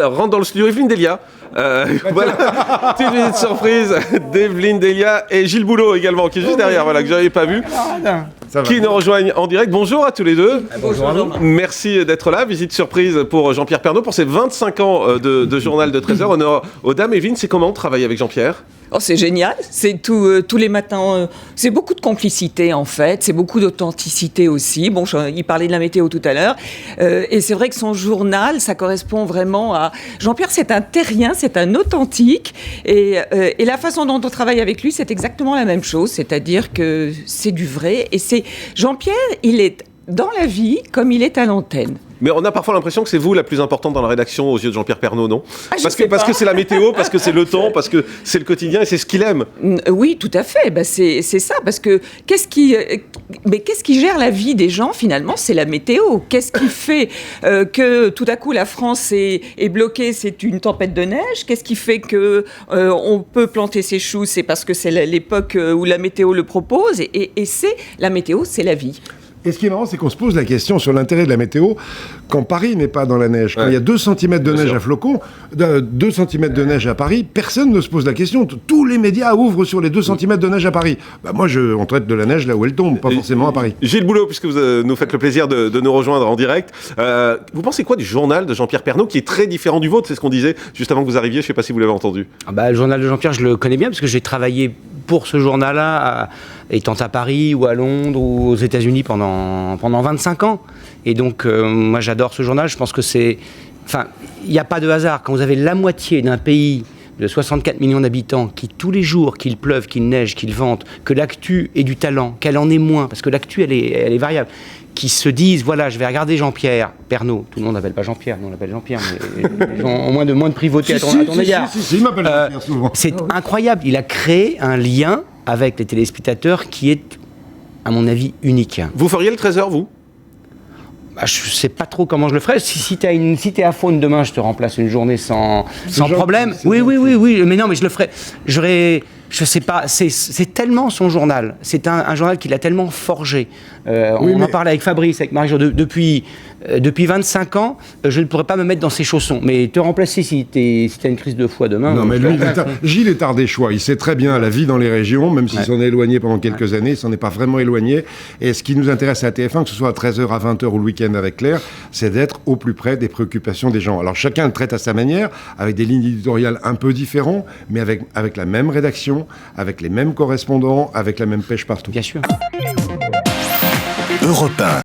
rentre dans le studio Evelyne Delia. Voilà, petite visite surprise d'Evelyne Delia et Gilles Boulot également, qui est juste derrière, voilà, que j'avais pas vu, qui nous rejoignent en direct. Bonjour à tous les deux. Bonjour à vous. Merci d'être là. Visite surprise pour Jean-Pierre Pernaut pour ses 25 ans de journal de 13h. Honneur aux dames. Evelyne, c'est comment travailler avec Jean-Pierre ? Oh, c'est génial, c'est tous les matins, c'est beaucoup de complicité en fait, c'est beaucoup d'authenticité aussi. Bon, il parlait de la météo tout à l'heure, et c'est vrai que son journal, ça correspond vraiment à... Jean-Pierre, c'est un terrien, c'est un authentique, et la façon dont on travaille avec lui, c'est exactement la même chose, c'est-à-dire que c'est du vrai, et c'est... Jean-Pierre, il est dans la vie comme il est à l'antenne. Mais on a parfois l'impression que c'est vous la plus importante dans la rédaction aux yeux de Jean-Pierre Pernaut, non ? Parce que c'est la météo, parce que c'est le temps, parce que c'est le quotidien et c'est ce qu'il aime. Oui, tout à fait. Ben, c'est ça, parce que qu'est-ce qui gère la vie des gens finalement ? C'est la météo. Qu'est-ce qui fait que tout à coup la France est bloquée ? C'est une tempête de neige. Qu'est-ce qui fait que on peut planter ses choux ? C'est parce que c'est l'époque où la météo le propose. Et c'est la météo, c'est la vie. Et ce qui est marrant, c'est qu'on se pose la question sur l'intérêt de la météo quand Paris n'est pas dans la neige. Quand il y a 2 cm de neige à Flocon, 2 cm de neige à Paris, personne ne se pose la question. Tous les médias ouvrent sur les 2 cm de neige à Paris. Bah moi, on traite de la neige là où elle tombe, pas forcément à Paris. Gilles Boulot, puisque vous nous faites le plaisir de nous rejoindre en direct, vous pensez quoi du journal de Jean-Pierre Pernaut, qui est très différent du vôtre ? C'est ce qu'on disait juste avant que vous arriviez, je ne sais pas si vous l'avez entendu. Le journal de Jean-Pierre, je le connais bien, parce que j'ai travaillé pour ce journal-là, étant à Paris ou à Londres ou aux États-Unis pendant 25 ans. Et donc, moi, j'adore ce journal. Je pense que c'est... Enfin, il n'y a pas de hasard. Quand vous avez la moitié d'un pays de 64 millions d'habitants qui, tous les jours, qu'il pleuve, qu'il neige, qu'il vente, que l'actu ait du talent, qu'elle en ait moins, parce que l'actu, elle est variable, qui se disent, voilà, je vais regarder Jean-Pierre Pernaut. Tout le monde n'appelle pas Jean-Pierre, nous on l'appelle Jean-Pierre, mais les gens ont moins de privauté à ton égard. Il m'appelle Jean-Pierre souvent. C'est incroyable. Il a créé un lien avec les téléspectateurs qui est, à mon avis, unique. Vous feriez le 13h, vous ? Je sais pas trop comment je le ferais. Si t'es à Faune demain, je te remplace une journée sans problème. Oui. Mais non, mais je le ferais. Je sais pas, c'est tellement son journal. C'est un journal qu'il a tellement forgé. On en parlait avec Fabrice, avec Marie-Jo, depuis 25 ans, je ne pourrais pas me mettre dans ses chaussons. Mais te remplacer si t'as une crise de foie demain... Non, mais lui, Gilles est ardéchois. Il sait très bien la vie dans les régions, même s'il s'en est éloigné pendant quelques années, il s'en est pas vraiment éloigné. Et ce qui nous intéresse à TF1, que ce soit à 13h, à 20h ou le week-end avec Claire, c'est d'être au plus près des préoccupations des gens. Alors chacun le traite à sa manière, avec des lignes éditoriales un peu différentes, mais avec la même rédaction, avec les mêmes correspondants, avec la même pêche partout. Bien sûr. Europe 1.